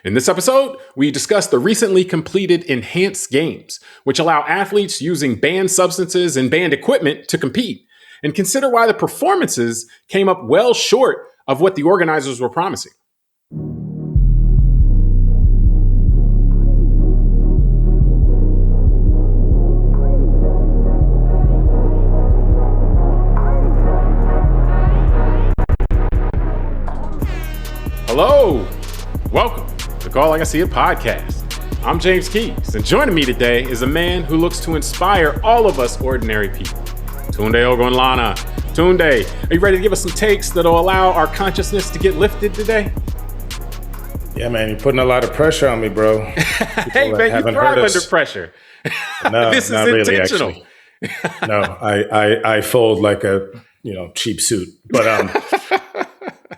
In this episode, we discuss the recently completed enhanced games, which allow athletes using banned substances and banned equipment to compete, and consider why the performances came up well short of what the organizers were promising. Hello, welcome to Call Like I See It podcast. I'm James Keys, and joining me today is a man who looks to inspire all of us ordinary people, Tunde Ogunlana. Tunde, are you ready to give us some takes that'll allow our consciousness to get lifted today? Yeah, man, you're putting a lot of pressure on me, bro. Hey, man, you thrive under pressure. No, this is not intentional. Really, actually. No, I fold like a cheap suit, but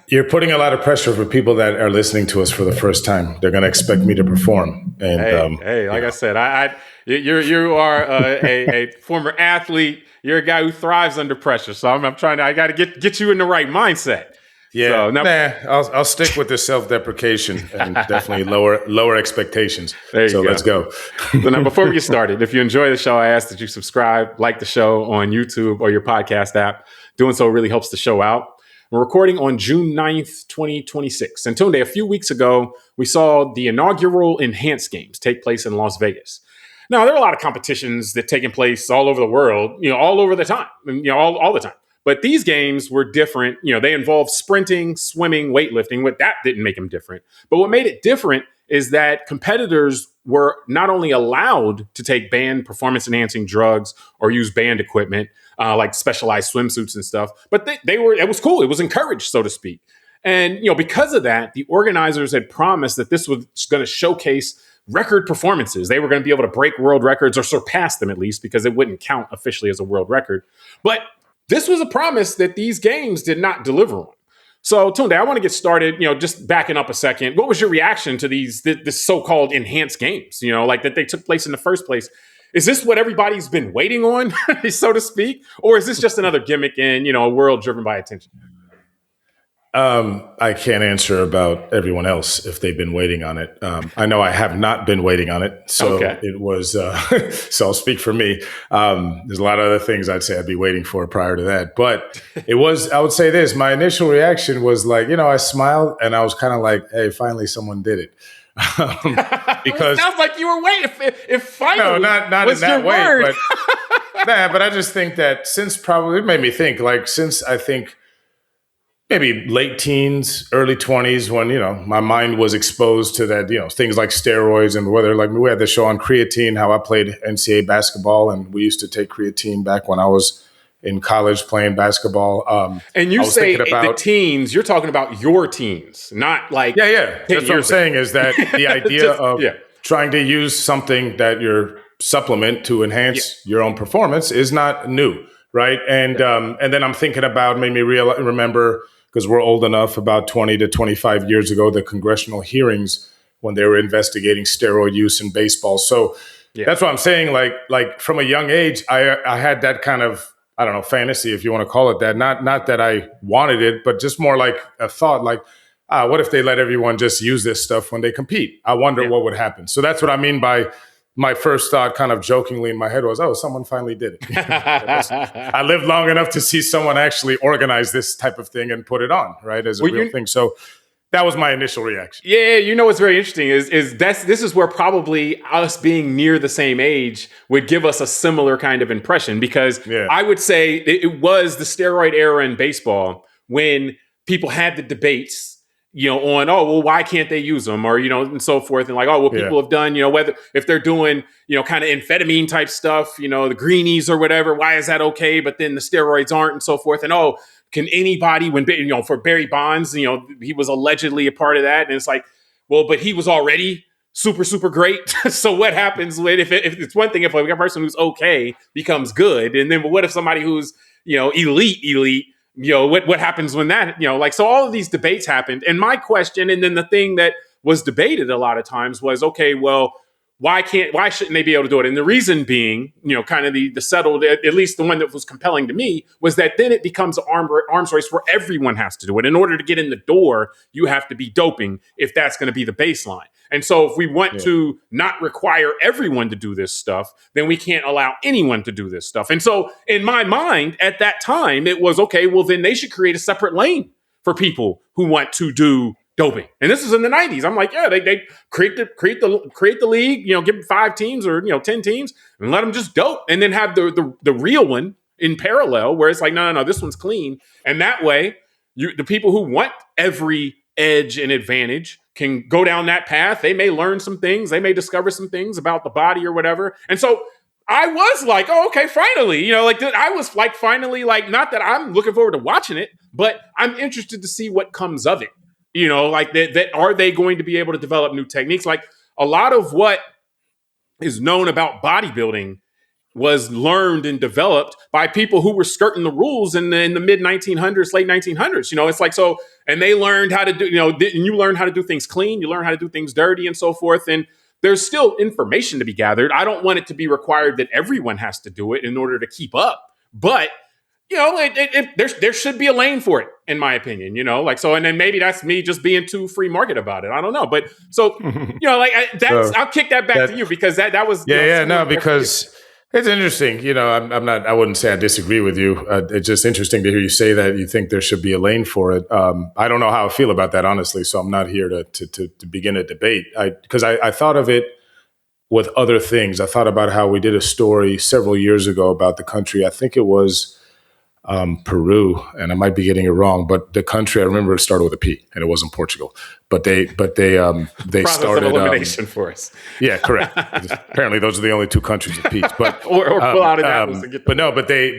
you're putting a lot of pressure for people that are listening to us for the first time. They're going to expect me to perform. And I said, you are a former athlete. You're a guy who thrives under pressure. So I'm trying to. I got to get you in the right mindset. Yeah, so I'll stick with the self-deprecation and definitely lower expectations. Let's go. So now, before we get started, if you enjoy the show, I ask that you subscribe, like the show on YouTube or your podcast app. Doing so really helps the show out. We're recording on June 9th, 2026. And Tunde, a few weeks ago, we saw the inaugural Enhanced Games take place in Las Vegas. Now, there are a lot of competitions that are taking place all over the world, all over the time, all the time. But these games were different. They involved sprinting, swimming, weightlifting. What that didn't make them different. But what made it different is that competitors were not only allowed to take banned performance-enhancing drugs or use banned equipment, like specialized swimsuits and stuff, but it was cool. It was encouraged, so to speak. And, because of that, the organizers had promised that this was going to showcase record performances. They were going to be able to break world records or surpass them at least, because it wouldn't count officially as a world record. But this was a promise that these games did not deliver on. So, Tunde, I want to get started, just backing up a second. What was your reaction to this so-called enhanced games, like that they took place in the first place? Is this what everybody's been waiting on, so to speak? Or is this just another gimmick in, a world driven by attention? I can't answer about everyone else if they've been waiting on it. I know I have not been waiting on it. So It was, so I'll speak for me. There's a lot of other things I'd say I'd be waiting for prior to that. But I would say this, my initial reaction was like, I smiled and I was kind of like, hey, finally someone did it. Because it sounds like you were waiting. If finally, no, not in that way. But I just think that it made me think since I think maybe late teens, early 20s, when, my mind was exposed to that, things like steroids, and whether we had the show on creatine, how I played NCAA basketball, and we used to take creatine back when I was in college playing basketball. And you say the teens, you're talking about your teens, not like... Yeah. That's what I'm saying is that the idea of trying to use something that your supplement to enhance your own performance is not new, right? And then I'm thinking about, made me remember, because we're old enough, about 20 to 25 years ago, the congressional hearings when they were investigating steroid use in baseball. So that's what I'm saying. Like from a young age, I had that kind of, I don't know, fantasy, if you want to call it that. Not that I wanted it, but just more like a thought, what if they let everyone just use this stuff when they compete? I wonder what would happen. So that's what I mean by my first thought, kind of jokingly in my head, was, someone finally did it. I lived long enough to see someone actually organize this type of thing and put it on, right, as a real thing. So that was my initial reaction. Yeah, what's very interesting is this is where probably us being near the same age would give us a similar kind of impression, because I would say it was the steroid era in baseball when people had the debates, on, why can't they use them, or, and so forth. And people have done, whether if they're doing, kind of amphetamine type stuff, the greenies or whatever, why is that okay? But then the steroids aren't, and so forth. And, can anybody, for Barry Bonds, he was allegedly a part of that. And it's like, well, but he was already super, super great. So what happens if it's one thing, if a person who's okay becomes good, and then what if somebody who's, elite, what happens when that, so all of these debates happened. And my question, and then the thing that was debated a lot of times was, okay, well, why shouldn't they be able to do it? And the reason being, kind of the settled, at least the one that was compelling to me, was that then it becomes an arms race where everyone has to do it. In order to get in the door, you have to be doping if that's going to be the baseline. And so if we want to not require everyone to do this stuff, then we can't allow anyone to do this stuff. And so in my mind at that time, it was, okay, well, then they should create a separate lane for people who want to do doping. And this is in the 90s. I'm like, yeah, they create the league, give them 5 teams or 10 teams and let them just dope, and then have the real one in parallel where it's like, no, this one's clean. And that way, the people who want every edge and advantage can go down that path. They may learn some things, they may discover some things about the body or whatever. And so I was like, oh, okay, finally, I was like, finally, like, not that I'm looking forward to watching it, but I'm interested to see what comes of it. Like that, are they going to be able to develop new techniques? Like, a lot of what is known about bodybuilding was learned and developed by people who were skirting the rules in the mid 1900s, late 1900s. It's like, so, and they learned how to do, and you learn how to do things clean, you learn how to do things dirty and so forth. And there's still information to be gathered. I don't want it to be required that everyone has to do it in order to keep up, but there should be a lane for it, in my opinion, so, and then maybe that's me just being too free market about it. I don't know. But so, I'll kick that back to you, because that was, because it's interesting. I wouldn't say I disagree with you. It's just interesting to hear you say that you think there should be a lane for it. I don't know how I feel about that, honestly. So I'm not here to begin a debate. Because I thought of it with other things. I thought about how we did a story several years ago about the country. I think it was Peru, and I might be getting it wrong, but the country, I remember it started with a P, and it wasn't Portugal. But they started elimination for us. Yeah, correct. Apparently, those are the only 2 countries with P's. But or pull out of that.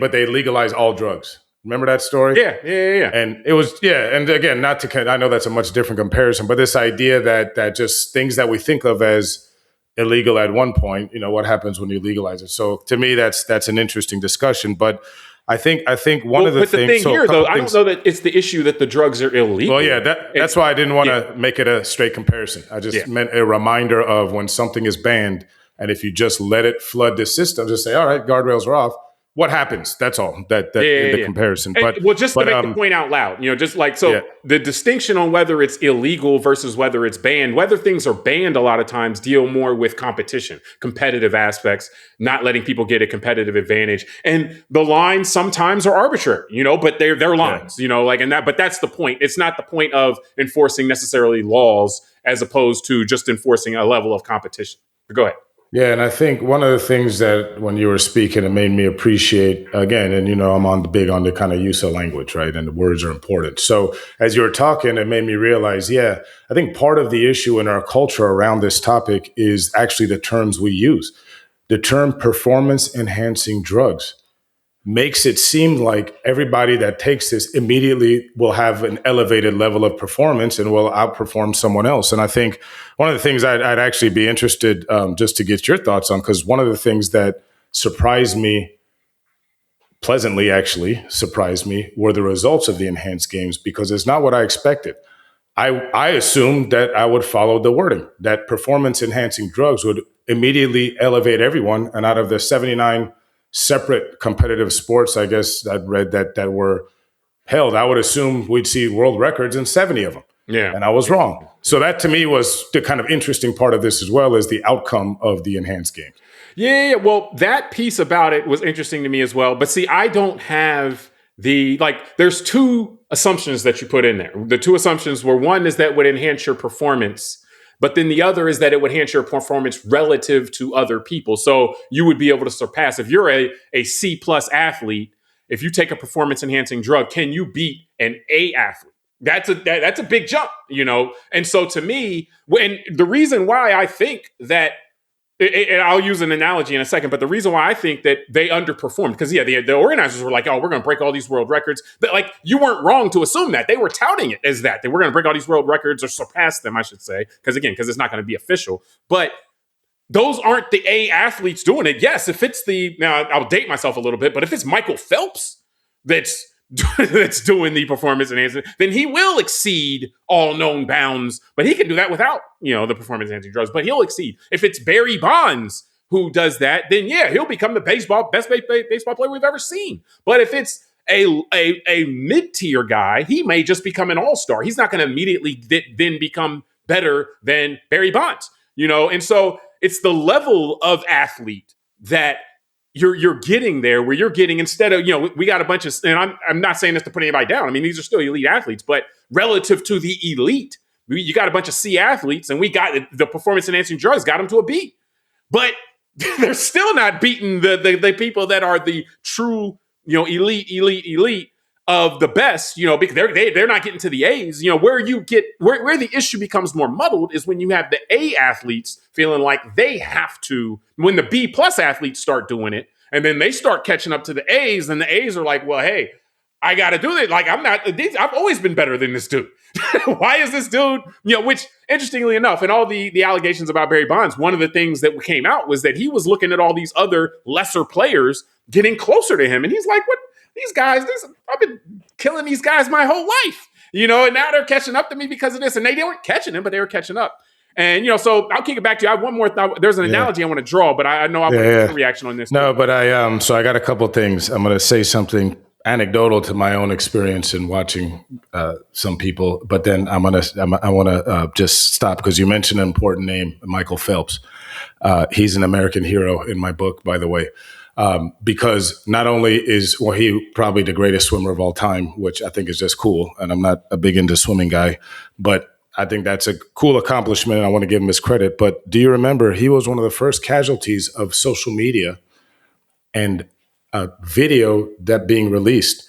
But they legalized all drugs. Remember that story? Yeah. And it was, and again, I know that's a much different comparison, but this idea that just things that we think of as illegal at one point, what happens when you legalize it? So to me, that's an interesting discussion, but. I think one of the things. The thing here, though, I don't know that it's the issue that the drugs are illegal. Well, yeah, that's why I didn't want to make it a straight comparison. I just meant a reminder of when something is banned, and if you just let it flood the system, just say, all right, guardrails are off. What happens? That's all. In the comparison. But just to make the point out loud, just like the distinction on whether it's illegal versus whether it's banned, whether things are banned a lot of times deal more with competition, competitive aspects, not letting people get a competitive advantage. And the lines sometimes are arbitrary, but they're lines, but that's the point. It's not the point of enforcing necessarily laws as opposed to just enforcing a level of competition. But go ahead. Yeah, and I think one of the things that when you were speaking, it made me appreciate, again, and I'm big on the kind of use of language, right? And the words are important. So as you were talking, it made me realize, I think part of the issue in our culture around this topic is actually the terms we use. The term performance enhancing drugs makes it seem like everybody that takes this immediately will have an elevated level of performance and will outperform someone else. And I think one of the things I'd actually be interested just to get your thoughts on, because one of the things that pleasantly surprised me, were the results of the enhanced games, because it's not what I expected. I assumed that I would follow the wording, that performance enhancing drugs would immediately elevate everyone. And out of the 79 separate competitive sports, I guess I'd read that were held, I would assume we'd see world records in 70 of them. Yeah. And I was wrong. So that to me was the kind of interesting part of this, as well as the outcome of the enhanced games. Yeah. Well, that piece about it was interesting to me as well. But see, I don't have there's 2 assumptions that you put in there. The 2 assumptions were, one is that would enhance your performance, but then the other is that it would enhance your performance relative to other people. So you would be able to surpass, if you're a C+ athlete, if you take a performance enhancing drug, can you beat an A athlete? That's a big jump, And so to me, and the reason why I think that, and I'll use an analogy in a second, but the reason why I think that they underperformed, because the organizers were like, oh, we're going to break all these world records. But you weren't wrong to assume that. They were touting it as that. They were going to break all these world records, or surpass them, I should say. Because it's not going to be official. But those aren't the A athletes doing it. Yes, if it's now I'll date myself a little bit, but if it's Michael Phelps that's that's doing the performance enhancing, then he will exceed all known bounds. But he can do that without, the performance enhancing drugs. But he'll exceed. If it's Barry Bonds who does that, then yeah, he'll become the best baseball player we've ever seen. But if it's a mid-tier guy, he may just become an all-star. He's not going to immediately then become better than Barry Bonds, And so it's the level of athlete that you're getting there, where you're getting, instead of, we got a bunch of, and I'm not saying this to put anybody down. I mean, these are still elite athletes, but relative to the elite, you got a bunch of C athletes, and we got the performance enhancing drugs got them to a B, but they're still not beating the people that are the true, elite of the best, because they're not getting to the A's. Where you get where the issue becomes more muddled is when you have the A athletes feeling like they have to, when the B plus athletes start doing it, and then they start catching up to the A's, and the A's are like, well, hey, I got to do it. Like, I've always been better than this dude. Why is this dude, which, interestingly enough, in all the allegations about Barry Bonds, one of the things that came out was that he was looking at all these other lesser players getting closer to him. And he's like, what? These guys, I've been killing these guys my whole life, and now they're catching up to me because of this. And they weren't catching him, but they were catching up. And, so I'll kick it back to you. I have one more thought. There's an analogy I want to draw, but I know I want a reaction on this. No, but so I got a couple of things. I'm going to say something anecdotal to my own experience in watching some people, but then I want to just stop because you mentioned an important name, Michael Phelps. He's an American hero in my book, by the way. Because not only is he probably the greatest swimmer of all time, which I think is just cool, and I'm not a big into swimming guy, but I think that's a cool accomplishment, and I want to give him his credit. But do you remember he was one of the first casualties of social media and a video that being released?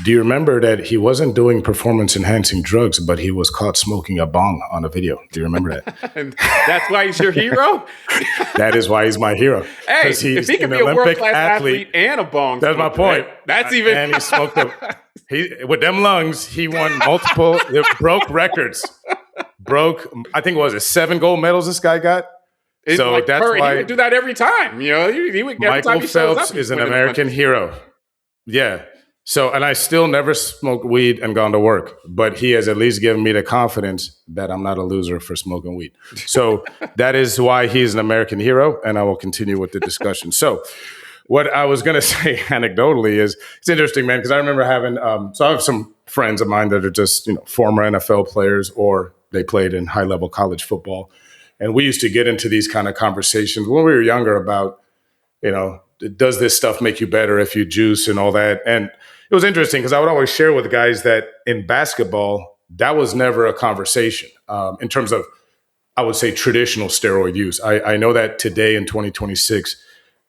Do you remember that he wasn't doing performance-enhancing drugs, but he was caught smoking a bong on a video? Do you remember that? And that's why he's your hero? That is why he's my hero. Hey, if he can be a world-class athlete and a bong that's my point. Right? That's even... And he smoked with them lungs, he won multiple... broke records. I think, 7 gold medals this guy got? So like that's why... He would do that every time. He would every Michael time he Phelps is an American hero. Yeah. So, and I still never smoked weed and gone to work, but he has at least given me the confidence that I'm not a loser for smoking weed. So that is why he's an American hero, and I will continue with the discussion. So what I was going to say anecdotally is, it's interesting, man, because I remember having, so I have some friends of mine that are just, former NFL players, or they played in high-level college football. And we used to get into these kind of conversations when we were younger about, does this stuff make you better if you juice and all that? And it was interesting because I would always share with guys that in basketball, that was never a conversation in terms of, I would say, traditional steroid use. I know that today in 2026,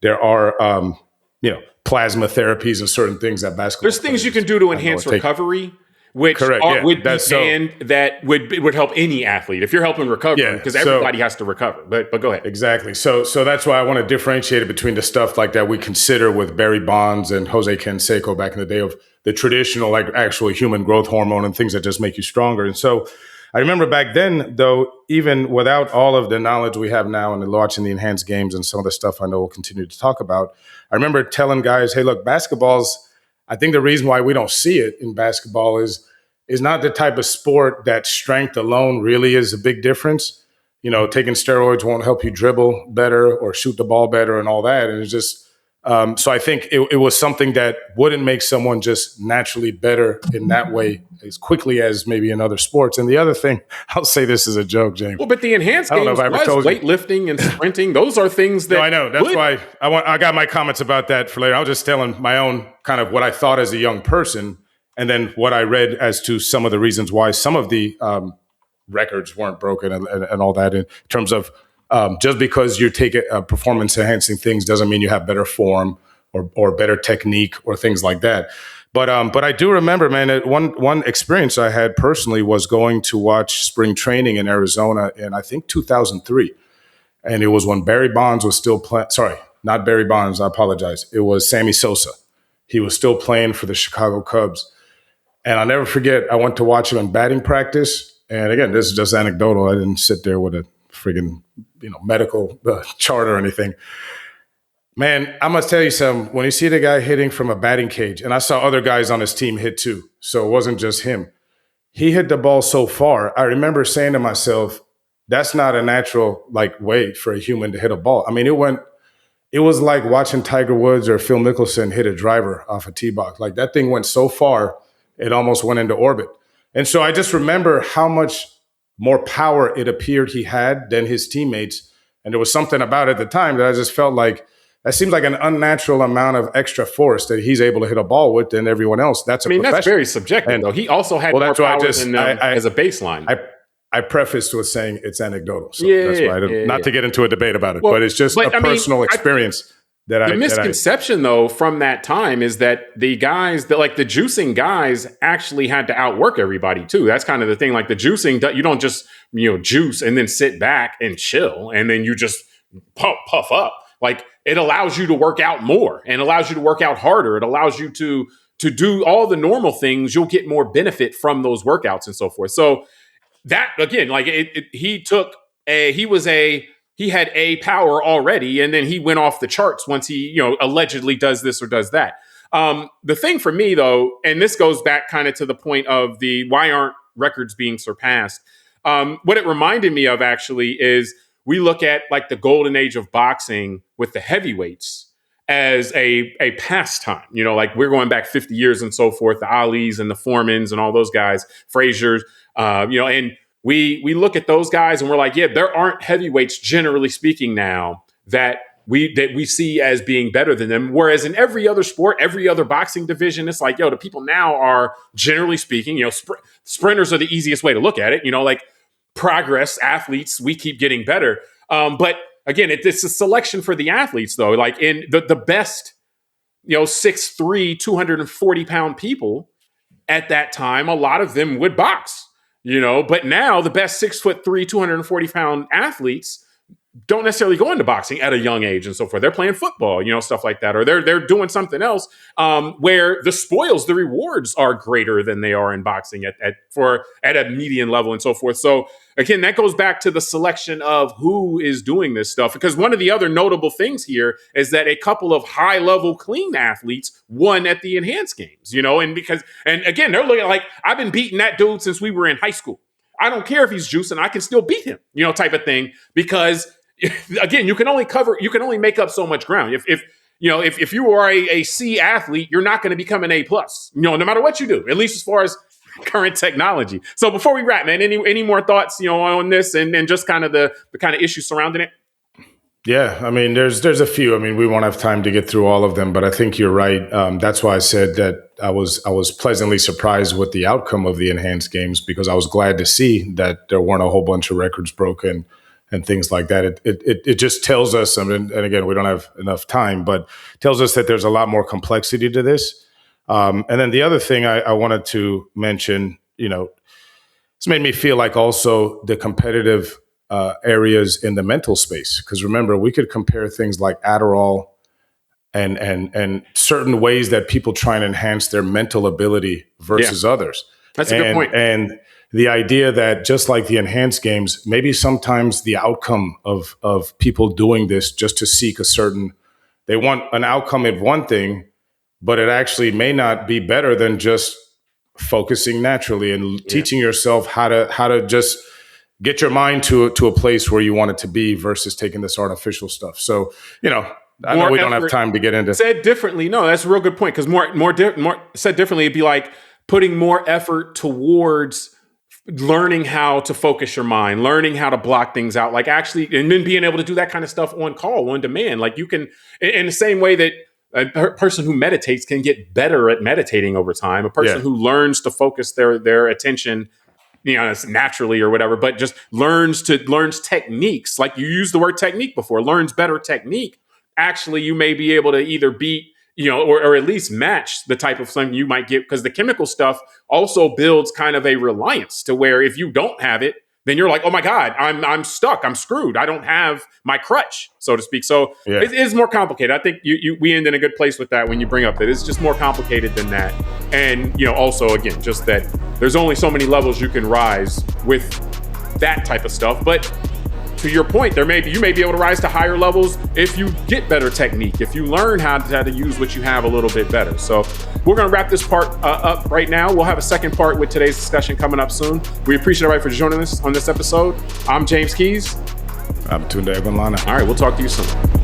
there are, plasma therapies and certain things that basketball. There's things you can do to enhance recovery, which would be banned, that would help any athlete if you're helping recover, because everybody has to recover. But go ahead. Exactly. So that's why I want to differentiate it between the stuff like that we consider with Barry Bonds and Jose Canseco back in the day of the traditional, like actual human growth hormone and things that just make you stronger. And so I remember back then, though, even without all of the knowledge we have now and watching the enhanced games and some of the stuff I know we'll continue to talk about, I remember telling guys, hey, look, I think the reason why we don't see it in basketball is not the type of sport that strength alone really is a big difference. Taking steroids won't help you dribble better or shoot the ball better and all that. And it's just, so I think it was something that wouldn't make someone just naturally better in that way as quickly as maybe in other sports. And the other thing, I'll say this as a joke, James. Well, but the enhanced games was weightlifting and sprinting. Those are things that... No, I know. That's why I got my comments about that for later. I was just telling my own kind of what I thought as a young person, and then what I read as to some of the reasons why some of the records weren't broken and all that in terms of just because you take performance enhancing things doesn't mean you have better form or better technique or things like that. But I do remember, man, one experience I had personally was going to watch spring training in Arizona in, I think, 2003. And it was when Barry Bonds was still playing. Sorry, not Barry Bonds. I apologize. It was Sammy Sosa. He was still playing for the Chicago Cubs. And I'll never forget, I went to watch him in batting practice. And again, this is just anecdotal. I didn't sit there with a friggin' medical chart or anything. Man, I must tell you something. When you see the guy hitting from a batting cage, and I saw other guys on his team hit too, so it wasn't just him. He hit the ball so far. I remember saying to myself, that's not a natural way for a human to hit a ball. I mean, it was like watching Tiger Woods or Phil Mickelson hit a driver off a tee box. Like that thing went so far, it almost went into orbit. And so I just remember how much more power it appeared he had than his teammates. And there was something about it at the time that I just felt like that seems like an unnatural amount of extra force that he's able to hit a ball with than everyone else. That's that's very subjective, though. He also had more power than them as a baseline. I prefaced with saying it's anecdotal. So that's why not to get into a debate about it, but it's just a personal experience. The misconception, though, from that time is that the guys, the juicing guys, actually had to outwork everybody too. That's kind of the thing. Like the juicing, you don't just juice and then sit back and chill, and then you just puff up. Like it allows you to work out more and allows you to work out harder. It allows you to do all the normal things. You'll get more benefit from those workouts and so forth. So that again, he had a power already, and then he went off the charts once he, allegedly does this or does that. The thing for me, though, and this goes back kind of to the point of why aren't records being surpassed? What it reminded me of actually is we look at like the golden age of boxing with the heavyweights as a pastime. Like we're going back 50 years and so forth, the Alis and the Foremans and all those guys, Frazier's, and we look at those guys and we're like, yeah, there aren't heavyweights, generally speaking, now that we see as being better than them. Whereas in every other sport, every other boxing division, it's like, the people now are, generally speaking, sprinters are the easiest way to look at it. like progress athletes, we keep getting better. But again, it's a selection for the athletes, though. Like in the best, 6'3", 240-pound people at that time, a lot of them would box. But now the best 6'3", 240-pound athletes don't necessarily go into boxing at a young age and so forth. They're playing football, stuff like that, or they're doing something else where the spoils, the rewards are greater than they are in boxing at a median level and so forth. So again, that goes back to the selection of who is doing this stuff, because one of the other notable things here is that a couple of high-level clean athletes won at the enhanced games, and again, they're looking like, I've been beating that dude since we were in high school. I don't care if he's juicing, I can still beat him, type of thing, because again, you can only make up so much ground. If you are a C athlete, you're not going to become an A+, no matter what you do, at least as far as current technology. So before we wrap, man, any more thoughts, on this and just kind of the kind of issues surrounding it? Yeah, I mean, there's a few. I mean, we won't have time to get through all of them, but I think you're right. That's why I said that I was pleasantly surprised with the outcome of the enhanced games, because I was glad to see that there weren't a whole bunch of records broken and things like that. It just tells us, and again, we don't have enough time, but tells us that there's a lot more complexity to this. And then the other thing I wanted to mention, it's made me feel like also the competitive areas in the mental space. Because remember, we could compare things like Adderall and certain ways that people try and enhance their mental ability versus others. That's a good point. And the idea that just like the enhanced games, maybe sometimes the outcome of people doing this just to seek they want an outcome of one thing, but it actually may not be better than just focusing naturally and teaching yourself how to just get your mind to a place where you want it to be versus taking this artificial stuff. So, I know we don't have time to get into. Said differently, no, that's a real good point, because more said differently, it'd be like putting more effort towards learning how to focus your mind, learning how to block things out, like actually, and then being able to do that kind of stuff on call, on demand. Like you can, in the same way that a person who meditates can get better at meditating over time, a person who learns to focus their attention, naturally or whatever, but just learns techniques. Like you used the word technique before, learns better technique. Actually, you may be able to either beat, or at least match the type of something you might get, because the chemical stuff also builds kind of a reliance to where if you don't have it, then you're like, oh my God, I'm stuck, I'm screwed, I don't have my crutch, so to speak. So it is more complicated. I think we end in a good place with that when you bring up that it's just more complicated than that. And also again, just that there's only so many levels you can rise with that type of stuff. But to your point, you may be able to rise to higher levels if you get better technique, if you learn how to use what you have a little bit better. So we're going to wrap this part up right now. We'll have a second part with today's discussion coming up soon. We appreciate everybody for joining us on this episode. I'm James Keys. I'm Tunde Egunlana. All right, we'll talk to you soon.